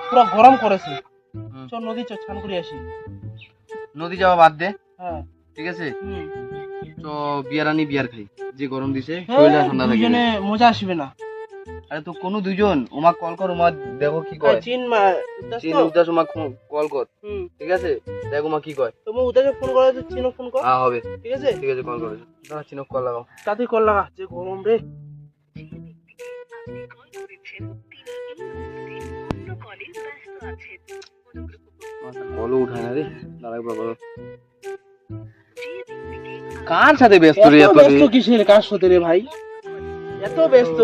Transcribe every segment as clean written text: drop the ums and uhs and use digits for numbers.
পুরো গরম করেছে। চল নদী চল স্নান করে আসি। নদী যাওয়া বাদ দে, হ্যাঁ ঠিক আছে? তো বিয়ার আনি, বিয়ার খাই, যে গরম দিছে হ্যাঁ, শরীরটা ঠান্ডা থাকে। দুজনে মজা আসবে না। আরে তো কোনো দুজন ওমা কল কর, ওমা দেখো কি কয়। চীন চীন উদাস ওমা কল কর, ঠিক আছে? দেখ ওমা কি কয়। তুমি উদাসে ফোন করে তো চিনো ফোন কর। হ্যাঁ হবে, ঠিক আছে ঠিক আছে, কল করে দাঁড়া, চিনক কল লাগাও। তাড়াতাড়ি কল লাগা, যে গরম রে। কলও উঠায় না রে, দাঁড়া একবার বলো। কার সাথে ব্যস্ত রে? এত ব্যস্ত কিসের কার সাথে রে ভাই? এত ব্যস্ত।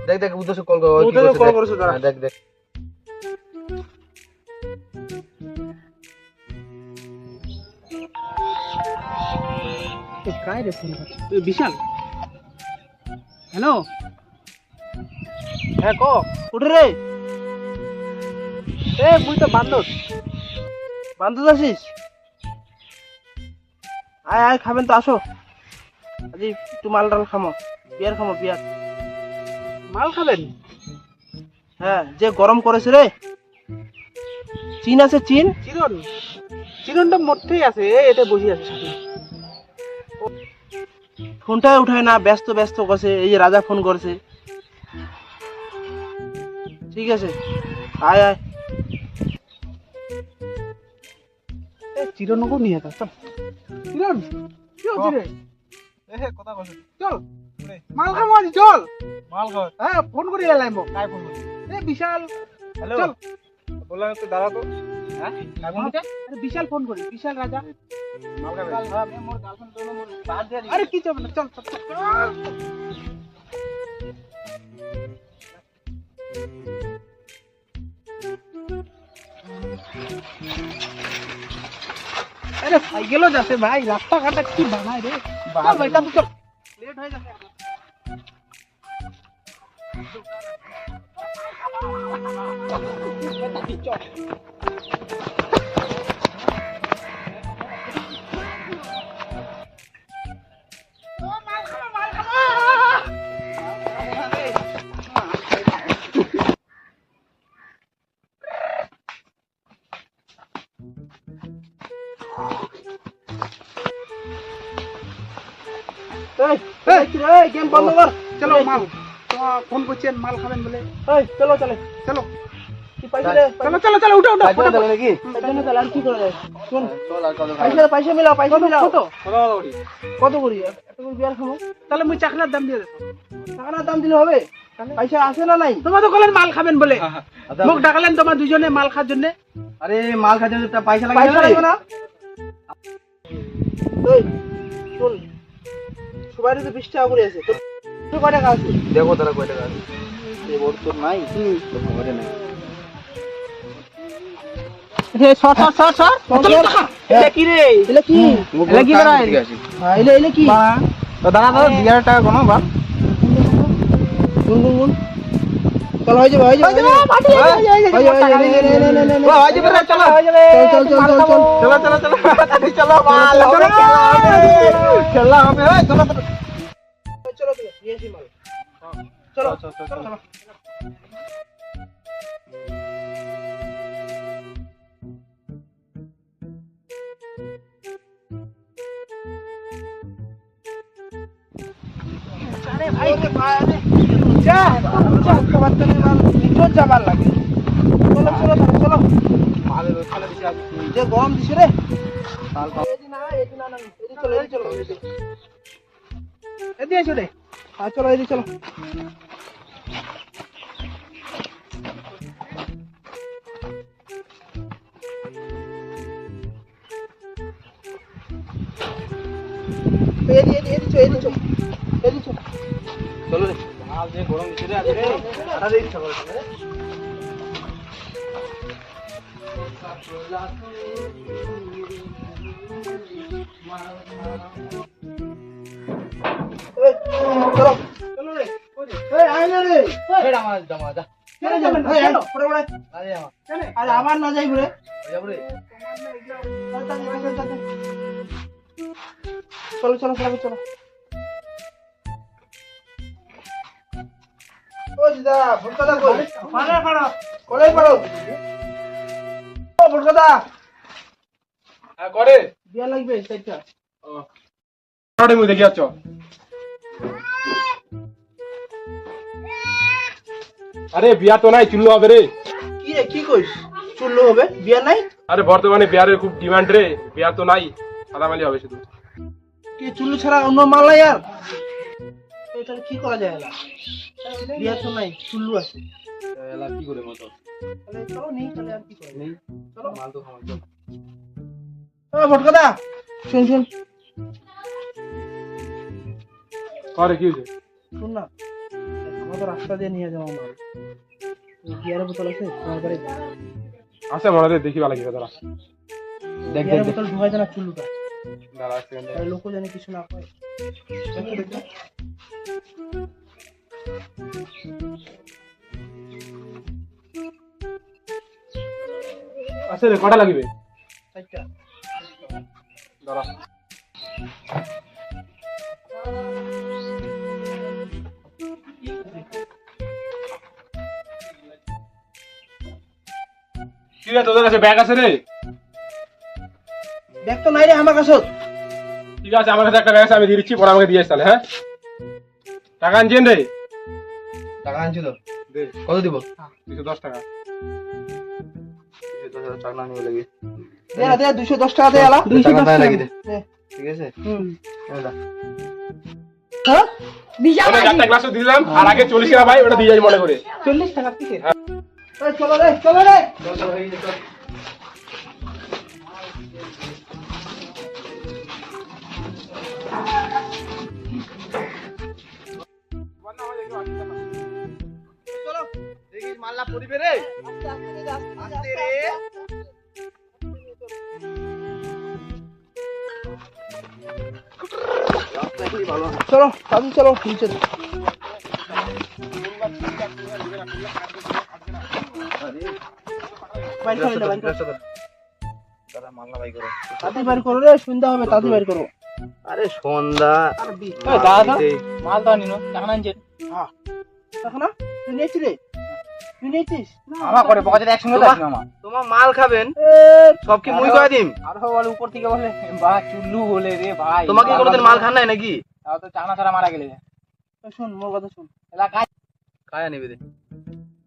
দেখ দেখ উদ্দেশ্য কল কর, উদ্দেশ্য কল করেছে দাঁড়া। দেখ দেখ। কাই রে ফোন করছে? বিশাল। হ্যালো, হ্যাঁ ক উঠে রে। মুই তো বান্দর আছিস। আয় আয়, খাবেন তো আসো। আজি একটু মাল ডাল খামো, বিয়ার খামো, বিয়ার। মাল খাবেন? হ্যাঁ, যে গরম করেছে রে। চীন আছে, চীন চিরনটা মধ্যেই আছে, এটা বসে আছে সাথে। ফোনটা উঠায় না, ব্যস্ত ব্যস্ত করছে। এই যে রাজা ফোন করছে। ঠিক আছে, আয় আয়। চিরনকে নিয়ে আসা, চল। চিরন কি হচ্ছে রে? কথা কইছ, চল মাল খামো আজি, চল মাল খাও। হ্যাঁ, ফোন করি এলাইম, কাই ফোন করি? বিশাল। হ্যালো, চল বললাম একটু দাঁড়া তো। হ্যাঁ, কাই ফোন করতে? আরে বিশাল ফোন করি, বিশাল রাজা মাল খাবে। হ্যাঁ, আমি মোর গার্লফ্রেন্ড তো মোর বাদ দে। আরে কি চল না, চল চল চল। আরে সাইকেলও যাচ্ছে ভাই, রাস্তাঘাটে কি বানায় রে। চল ভাই, চল চল, লেট হয়ে যাচ্ছে। গেম বন্ধ কর, চলো মাল। ফোন করছেন মাল খাবেন বলে। চলো চলে চলো। চলো চলো চলো, উঠো উঠো। নাকি আর কি করে যায়? শোন, চল আর কত পয়সা মিলাও, পয়সা মিলাও। কত করি? এত করে বিয়ার খাবো। তাহলে মুই চাকরার দাম দিয়ে দেবো। চাকরার দাম দিলে হবে? পয়সা আছে না নাই? তোমার তো বললেন মাল খাবেন বলে, মুখ ডাকলেন তোমার দুজনে মাল খাওয়ার জন্য। আরে মাল খাওয়ার জন্য পয়সা লাগে পয়সা লাগবে না? ওই শোন, সবাই তো 20 টাকা করে আছে, তোর কয় টাকা আছে? দেখো তারা কয় টাকা আছে। ওর তো নাই, তো ঘরে নাই। সর সর সর সর। এটা কি রে? এটা কি? এটা কি বেড়ায়? এটা কি? দাঁড়া দাঁড়া, 11 টাকা কোনো বাপ। গুন গুন গুন। চল, হয়ে যাবে, হয়ে যাবে, চলো চলো মাল খেলা হবে। চলো চলো নিয়ে আসি মাল। চলো চলো চলো। আরে ভাই, যা কথাবার্তা নিয়ে মাল ভিতর যাবার লাগে। চলো চলো চলো, মালের ওখানে দিছে, যে গরম দিছে রে। এদিকে এসো রে। হ্যাঁ চলো, এদিকে চলো। চলো রে, মাল যে গরম দিছে রে আজকে, আরে ইচ্ছা করে রে। চলো চলো রে। আয় না রে। আমার জামা যা। আরে আমার না যাইব রে। চলো চলো চলো চলো। ও দিদা ভুটকাদা কই কলেই পারো ও ভুটকাদা হ্যাঁ করে বিয়া লাগবে চাইটা আরে মুই দেখি আছো আরে বিয়া তো নাই চুল্লু হবে রে কি রে কি কইস চুল্লু হবে বিয়া নাই আরে বর্তমানে বিয়ারের খুব ডিমান্ড রে বিয়া তো নাই সাদামালি হবে শুধু কি চুল্লু ছাড়া অন্য মাল নাই আর এটা কি করা যায় না বিয়া তো নাই চুল্লু আছে এলা কি করে মতো তাহলে চলো নেই তাহলে আর কি করে নেই চলো মাল তো খাওয়া চল ও ভটকাদা শুন শুন করে কি হয়েছে শুন না আমাদের রাস্তা দিয়ে নিয়ে যাও মাল বিয়ারের বোতল আছে তোমার বাড়ি আছে মনে হয় দেখি ভালো লাগবে দাঁড়া দেখ বিয়ারের বোতল ঢুকাই দেনা চুল্লুটা দাঁড়া সেকেন্ড তাহলে লোকও জানে কিছু না পায় দেখো আছে রে কটা লাগবে চাইটা দাঁড়া কি রে তোদের কাছে ব্যাগ আছে রে দেখ তো নাই রে আমার কাছে ঠিক আছে আমার কাছে একটা ব্যাগ আছে আমি দিয়ে দিচ্ছি পরে আমাকে দিয়ে আসতে তাহলে হ্যাঁ টাকা আনছেন রে টাকা আনছি তো দে কত দিব 210 টাকা 10,000 টাকা নিয়ে লাগবে দে না দে 210 টাকা দে আলা টাকা তাই লাগি দে দে ঠিক আছে হুম এলা হ্যাঁ ওটা একটা গ্লাসও দিলাম আর আগে 40 টাকা ভাই ওটা দিয়ে যাই মনে করে 40 টাকা কি এই চলো রে চলো রে চল চল হয়ে গেছে চল চলো দেখিস মাল্লা পরিবে রে আস্তে আস্তে আস্তে রে চলো তাড়াতাড়ি চলো নিচে বাইরে চলে বাইরে দাদা মাল্লা ভাই করে তাড়াতাড়ি বাইরে করো রে সন্ধ্যা হবে তাড়াতাড়ি বাইরে করো আরে সন্ধ্যা দাদা এই, মাল তো আনিনো টাকা আনছে হ্যাঁ টাকা না তুই নিয়েছিস রে তুই নিয়েছিস আমার করে পকেটে একসঙ্গে তো আছে মামা তোমার মাল খাবেন এ সব কি মুই কয় দিম আরো বলে উপর থেকে বলে বা চুল্লু বলে রে ভাই তোমাকে কোনোদিন মাল খান নাই নাকি তাও তো চানা ছাড়া মারা গেলে শুন মোর কথা শুন এলাকায় কায়া নিবে দে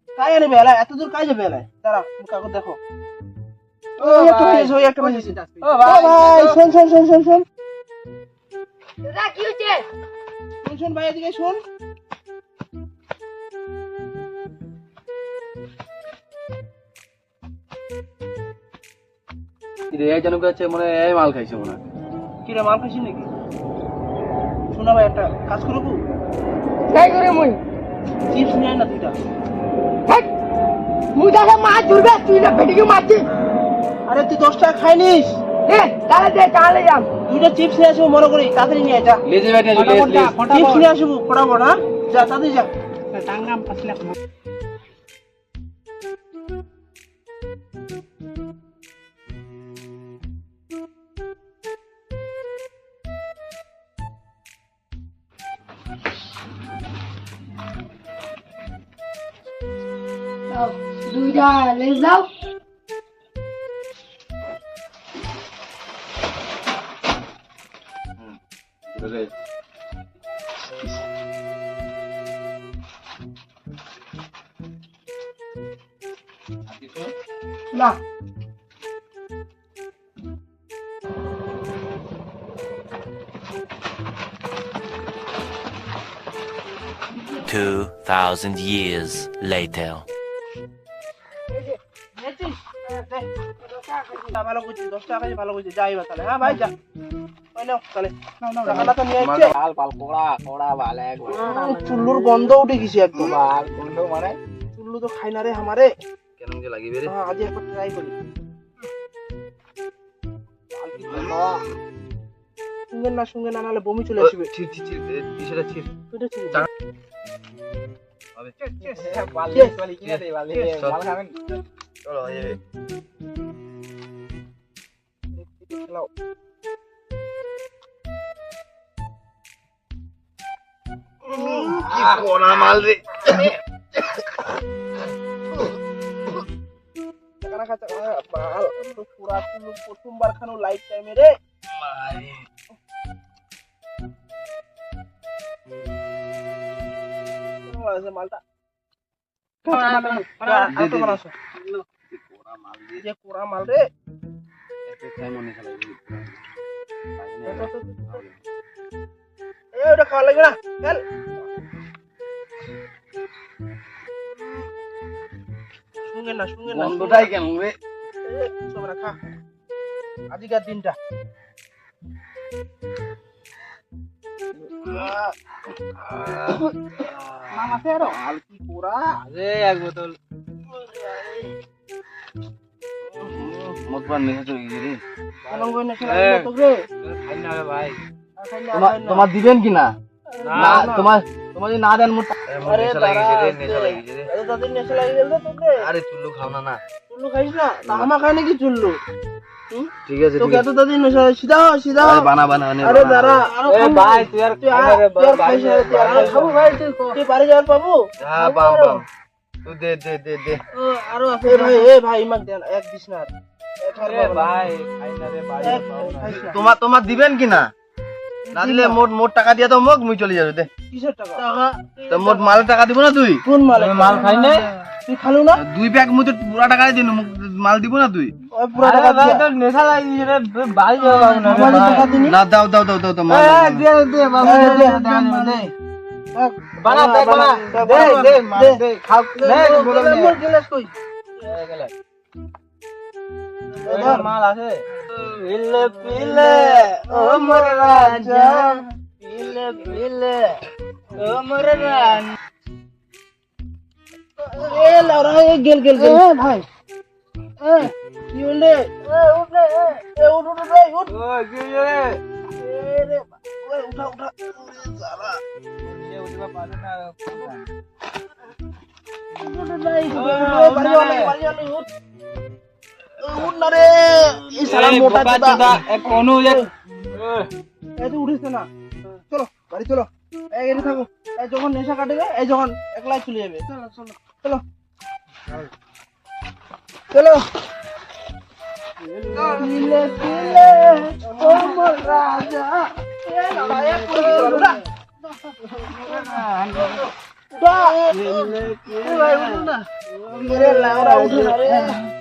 কাই আনবে এলা এত দূর কাই যাবে এলা দাঁড়া কাগজ দেখো ও একটা পেয়েছে ওই একটা পেয়েছে ও ও ভাই শোন শোন শোন শোন শোন দাদা কি হচ্ছে শোন শোন ভাই এদিকে শোন রে এই জানো কাছে মনে হয় এই মাল খাইছে মনে হয় কি রে মাল খাইছিস নাকি শোনা ভাই একটা কাজ করবো তাই করে মুই চিপস নিয়ে আয় না দুইটা হেট মুই দাদা মাছ ধরবে তুই না বেটিকে মারছিস আরে তুই 10 টাকা খাইনিস দে তাহলে দে তাহলে যাম দুইটা চিপস নিয়ে আসবো মনে করি তাড়াতাড়ি নিয়ে আয় যা লেজে ব্যাটে লেজ লেজ চিপস নিয়ে আসবো ফটাফট হ্যাঁ যা তাড়াতাড়ি যা টাঙ্গাম আসলে দুইটা লেজ দাও না 2,000 years later. ভালো করছি 10 টাকা ভালো করছি যাই বা তাহলে হ্যাঁ ভাই যা ওই নাও তাহলে টাকাটা তো নিয়ে আসছে পাল পাল কোড়া কোড়া ভালো একবার চুল্লুর গন্ধ উঠে গেছে একদম পাল কোন মানে চুল্লু তো খাই না রে আমারে কেন যে লাগিবে রে হ্যাঁ আজ একবার ট্রাই করি সঙ্গে না নাহলে বমি চলে আসবে ছিট ছিট ছিট দিশটা ছিট এটা ছিল হবে বালি বালি কিনে দে বালি মাল খাবেন চলো হয়ে যাবে খেলাও কি কোনা মাল রে চাকানা খা বাল তো পুরা তুলু প্রথমবার খানো লাইফ টাইমে রে কেমন আছে মালটা যে কোরা মাল রে ওটা খাওয়া লাগবে না চল শুনবেন না বন্ধটাই কেন রে সবরা খা আজকের দিনটা মামা ফেরো আর কি কোরা আরে এক বোতল মত পান নিয়ে তো ইরে কেমন করে নেশা লাগলো তো রে খাই না রে ভাই তোমার দিবেন কি না না তোমার যদি না দেন মোট আরে নেশা লাগিয়েছে রে নেশা লাগিয়েছে রে এত তাদের নেশা লাগি গেল তো তোকে আরে চুল্লু খাও না না চুল্লু খাইস না তা আমা খায় নাকি চুল্লু ঠিক আছে তোকে এত তাদের নেশা সিধা সিধা আরে বানা বানা আরে দাঁড়া এ ভাই তুই আর তুই আর খাইস না তুই আর খাবো ভাই তুই বাড়ি যাওয়ার পাবো হ্যাঁ বাম বাম তুই দে দে দে দে আরো আছে এ ভাই ইমাক দেন এক দিস না এ ভাই খাই না রে ভাই তোমার দিবেন কি না না দিলে মোট টাকা দিয়ে তো মোক মুই চলে যাবে দে কিসের টাকা টাকা তো মোট মালের টাকা দিব না তুই কোন মাল মাল খাই না তুই খালু না দুই প্যাক মুই তো পুরা টাকা দিন মাল দিব না তুই ওই পুরো টাকা ভাই দিয়া তোর নেশা লাগিয়েছে রে বাড়ি যাবো না আমাদের টাকা দিনি না দাও দাও দাও দাও মাল দে দে বাবা দে দে বানা দে বানা দে দে মাল দে খাও দে মোর গেলাস কই মাল আছে পিলে পিলে ও মোর রাজা পিলে পিলে ও মোর রানী এ লাউরা এ গেল গেল গেল এ ভাই এ কি হলে এ উঠ রে এ উঠ উঠ রে উঠ ও কি রে এ রে ওই উঠা উঠা সারা ये उठवा पाले ना উঠ নাই বাড়ি वाले উঠ উঠ না রে এই সারা মোটা চোদা এক কোনু এক এই তুই উঠিস না চলো বাড়ি চলো এই এখানে থাকো এই যখন নেশা কাটবে এই যখন একলাই চলে যাবে চলো চলো চলো চলো পিলে পিলে ও মোর রাজা এ লড়াই করে উড়া উড়া পিলে পিলে ভাই উঠো না মেরে লাউরা উঠো না রে